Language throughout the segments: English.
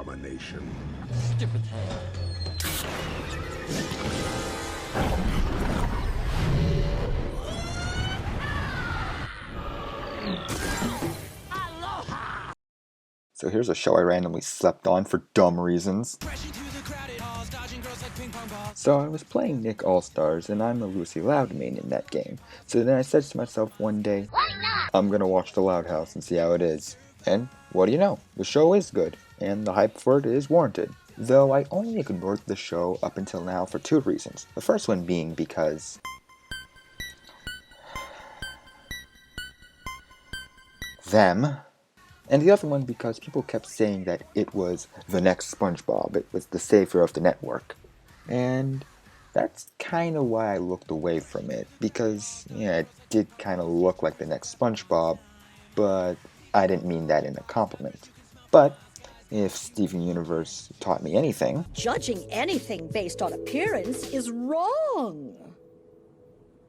abomination. Stupid head. So here's a show I randomly slept on for dumb reasons. So I was playing Nick All-Stars, and I'm a Lucy Loud main in that game. So then I said to myself one day, I'm gonna watch The Loud House and see how it is. And what do you know? The show is good, and the hype for it is warranted. Though I only ignored the show up until now for two reasons. The first one being because them. And the other one because people kept saying that it was the next SpongeBob, it was the savior of the network. And that's kind of why I looked away from it, because, yeah, it did kind of look like the next SpongeBob, but I didn't mean that in a compliment. But if Steven Universe taught me anything, judging anything based on appearance is wrong.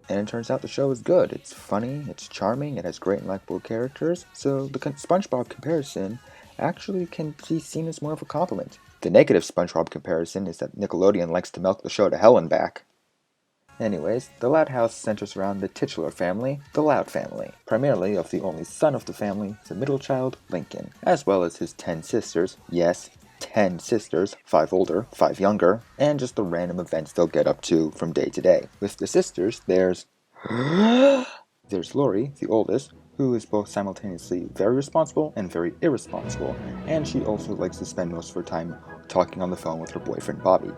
and it turns out the show is good. It's funny, it's charming, it has great and likable characters, so the SpongeBob comparison actually can be seen as more of a compliment. The negative SpongeBob comparison is that Nickelodeon likes to milk the show to hell and back. Anyways, the Loud House centers around the titular family, the Loud family, primarily of the only son of the family, the middle child, Lincoln, as well as his 10 sisters, yes, 10 sisters, 5 older, 5 younger, and just the random events they'll get up to from day to day. With the sisters, there's Lori, the oldest, who is both simultaneously very responsible and very irresponsible, and she also likes to spend most of her time talking on the phone with her boyfriend Bobby.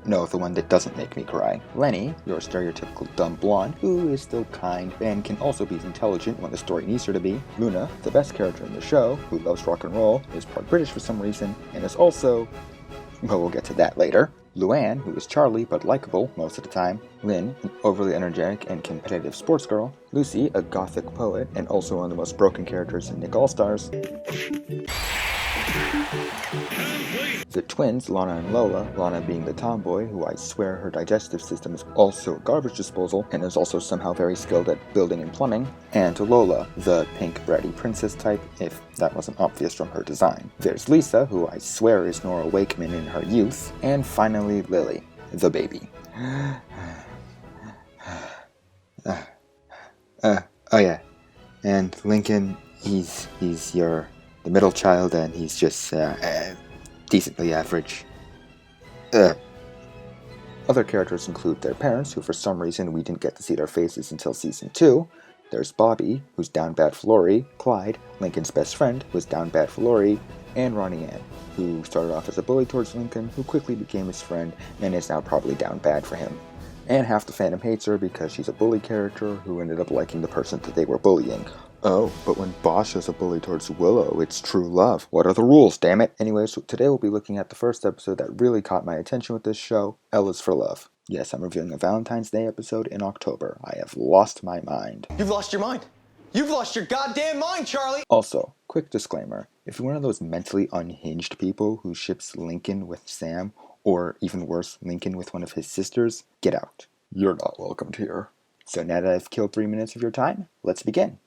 No, the one that doesn't make me cry. Lenny, your stereotypical dumb blonde, who is still kind and can also be intelligent when the story needs her to be. Luna, the best character in the show, who loves rock and roll, is part British for some reason, and is also... well, we'll get to that later. Luann, who is Charlie but likable most of the time. Lynn, an overly energetic and competitive sports girl. Lucy, a gothic poet and also one of the most broken characters in Nick All-Stars. The twins, Lana and Lola, Lana being the tomboy, who I swear her digestive system is also a garbage disposal, and is also somehow very skilled at building and plumbing, and Lola, the pink bratty princess type, if that wasn't obvious from her design. There's Lisa, who I swear is Nora Wakeman in her youth, and finally Lily, the baby. Oh yeah, and Lincoln, he's the middle child, and he's just, decently average. Other characters include their parents, who for some reason we didn't get to see their faces until season 2. There's Bobby, who's down bad for Lori, Clyde, Lincoln's best friend, who's down bad for Lori, and Ronnie Ann, who started off as a bully towards Lincoln, who quickly became his friend, and is now probably down bad for him. And half the fandom hates her because she's a bully character who ended up liking the person that they were bullying. Oh, but when Bosch is a bully towards Willow, it's true love. What are the rules, damn it? Anyways, so today we'll be looking at the first episode that really caught my attention with this show, L is for Love. Yes, I'm reviewing a Valentine's Day episode in October. I have lost my mind. You've lost your mind. You've lost your goddamn mind, Charlie! Also, quick disclaimer, if you're one of those mentally unhinged people who ships Lincoln with Sam, or even worse, Lincoln with one of his sisters, get out. You're not welcomed here. So now that I've killed 3 minutes of your time, let's begin.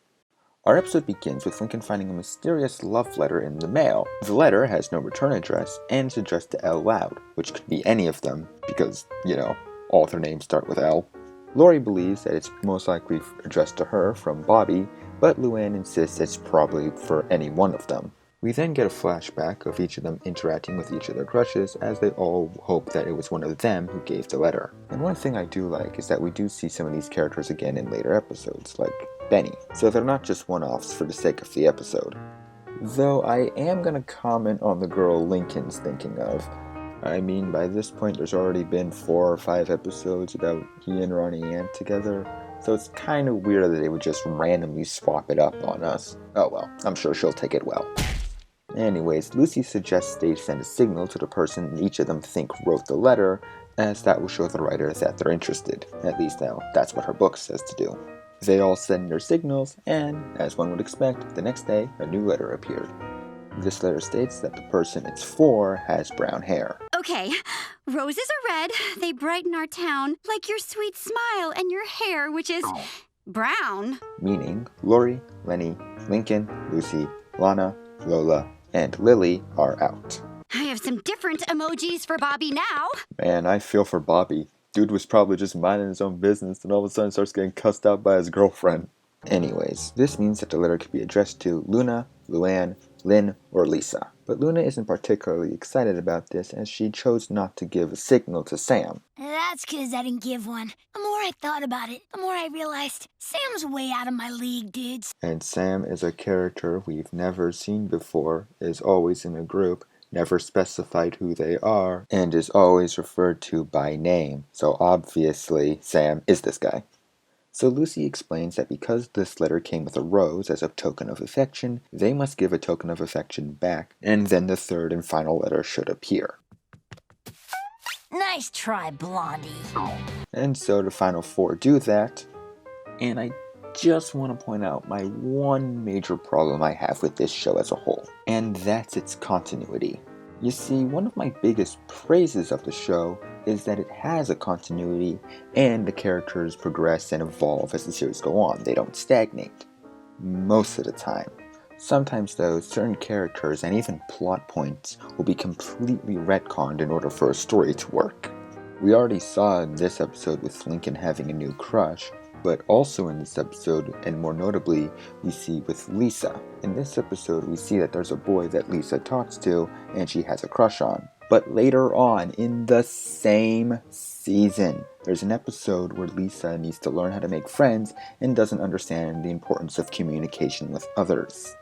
Our episode begins with Lincoln finding a mysterious love letter in the mail. The letter has no return address, and is addressed to L Loud, which could be any of them, because, you know, all their names start with L. Lori believes that it's most likely addressed to her from Bobby, but Luann insists it's probably for any one of them. We then get a flashback of each of them interacting with each of their crushes, as they all hope that it was one of them who gave the letter. And one thing I do like is that we do see some of these characters again in later episodes, like Benny, so they're not just one-offs for the sake of the episode. Though I am gonna comment on the girl Lincoln's thinking of. I mean, by this point there's already been 4 or 5 episodes about he and Ronnie Ann together, so it's kind of weird that they would just randomly swap it up on us. Oh well, I'm sure she'll take it well. Anyways, Lucy suggests they send a signal to the person each of them think wrote the letter, as that will show the writer that they're interested. At least now, that's what her book says to do. They all send their signals, and, as one would expect, the next day, a new letter appeared. This letter states that the person it's for has brown hair. Okay, roses are red, they brighten our town, like your sweet smile and your hair, which is brown. Meaning, Lori, Lenny, Lincoln, Lucy, Lana, Lola, and Lily are out. I some different emojis for Bobby now. Man, I feel for Bobby. Dude was probably just minding his own business and all of a sudden starts getting cussed out by his girlfriend. Anyways, this means that the letter could be addressed to Luna, Luann, Lynn, or Lisa. But Luna isn't particularly excited about this as she chose not to give a signal to Sam. That's because I didn't give one. The more I thought about it, the more I realized Sam's way out of my league, dudes. And Sam is a character we've never seen before, is always in a group, never specified who they are, and is always referred to by name. So obviously, Sam is this guy. So Lucy explains that because this letter came with a rose as a token of affection, they must give a token of affection back, and then the third and final letter should appear. Nice try, Blondie. And so the final four do that, and I just want to point out my one major problem I have with this show as a whole, and that's its continuity. You see, one of my biggest praises of the show is that it has a continuity and the characters progress and evolve as the series go on. They don't stagnate. Most of the time. Sometimes though, certain characters and even plot points will be completely retconned in order for a story to work. We already saw in this episode with Lincoln having a new crush, but also in this episode, and more notably, we see with Lisa. In this episode, we see that there's a boy that Lisa talks to and she has a crush on. But later on, in the same season, there's an episode where Lisa needs to learn how to make friends and doesn't understand the importance of communication with others.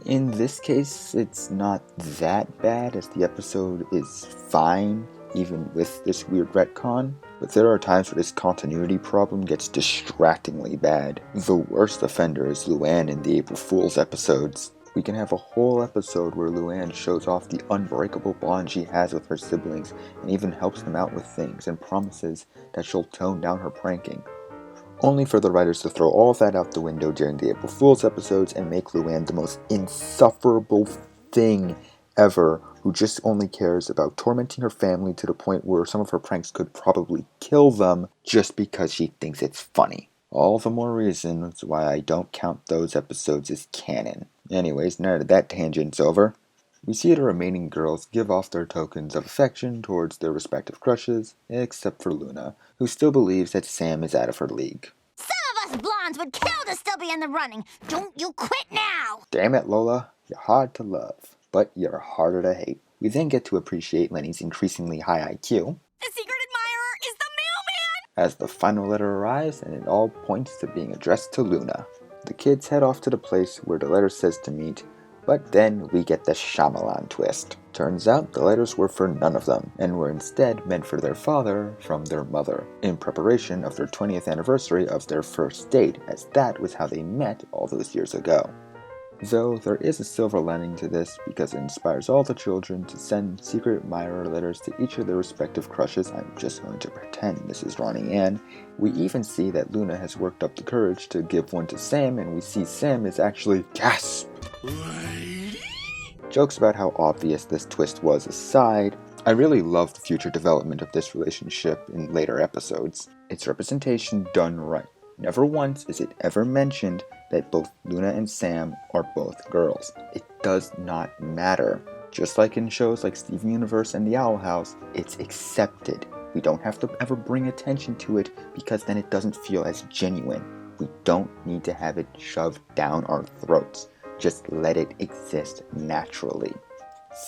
In this case, it's not that bad as the episode is fine, even with this weird retcon. But there are times where this continuity problem gets distractingly bad. The worst offender is Luann in the April Fool's episodes. We can have a whole episode where Luann shows off the unbreakable bond she has with her siblings and even helps them out with things and promises that she'll tone down her pranking. Only for the writers to throw all of that out the window during the April Fool's episodes and make Luann the most insufferable thing ever, who just only cares about tormenting her family to the point where some of her pranks could probably kill them just because she thinks it's funny. All the more reasons why I don't count those episodes as canon. Anyways, now that that tangent's over, we see the remaining girls give off their tokens of affection towards their respective crushes, except for Luna, who still believes that Sam is out of her league. Some of us blondes would kill to still be in the running. Don't you quit now! Damn it, Lola, you're hard to love, but you're harder to hate. We then get to appreciate Lenny's increasingly high IQ. The secret admirer is the mailman! As the final letter arrives, and it all points to being addressed to Luna. The kids head off to the place where the letter says to meet, but then we get the Shyamalan twist. Turns out the letters were for none of them, and were instead meant for their father from their mother, in preparation of their 20th anniversary of their first date, as that was how they met all those years ago. Though there is a silver lining to this because it inspires all the children to send secret admirer letters to each of their respective crushes. I'm just going to pretend this is Ronnie Ann. We even see that Luna has worked up the courage to give one to Sam, and we see Sam is actually gasp. Jokes about how obvious this twist was aside, I really love the future development of this relationship in later episodes. It's representation done right. Never once is it ever mentioned that both Luna and Sam are both girls. It does not matter. Just like in shows like Steven Universe and The Owl House, it's accepted. We don't have to ever bring attention to it because then it doesn't feel as genuine. We don't need to have it shoved down our throats. Just let it exist naturally.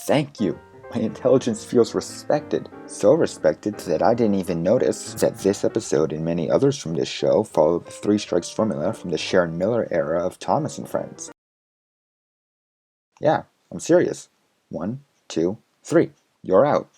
Thank you. My intelligence feels respected. So respected that I didn't even notice that this episode and many others from this show follow the Three Strikes formula from the Sharon Miller era of Thomas and Friends. Yeah, I'm serious. 1, 2, 3. You're out.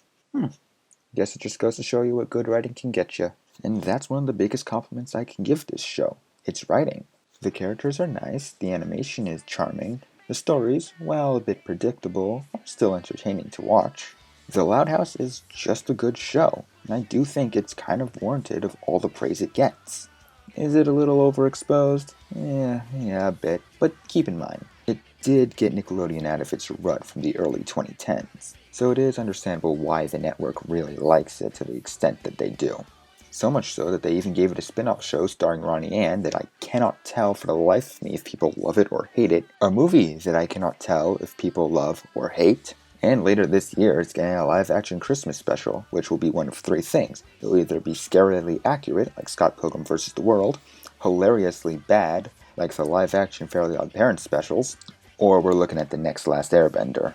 Guess it just goes to show you what good writing can get you. And that's one of the biggest compliments I can give this show. It's writing. The characters are nice, the animation is charming, the stories, while a bit predictable, are still entertaining to watch. The Loud House is just a good show, and I do think it's kind of warranted of all the praise it gets. Is it a little overexposed? Yeah, a bit, but keep in mind, it did get Nickelodeon out of its rut from the early 2010s, so it is understandable why the network really likes it to the extent that they do. So much so that they even gave it a spin-off show starring Ronnie Ann that I cannot tell for the life of me if people love it or hate it, a movie that I cannot tell if people love or hate, And later this year, it's getting a live-action Christmas special, which will be one of three things. It will either be scarily accurate, like Scott Pilgrim vs. the World, hilariously bad, like the live-action Fairly Odd Parents specials, or we're looking at the next Last Airbender.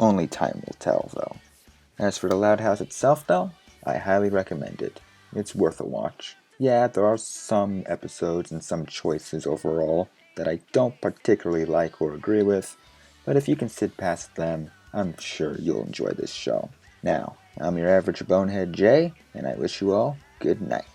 Only time will tell, though. As for the Loud House itself, though, I highly recommend it. It's worth a watch. Yeah, there are some episodes and some choices overall that I don't particularly like or agree with, but if you can sit past them, I'm sure you'll enjoy this show. Now, I'm your average bonehead Jay, and I wish you all good night.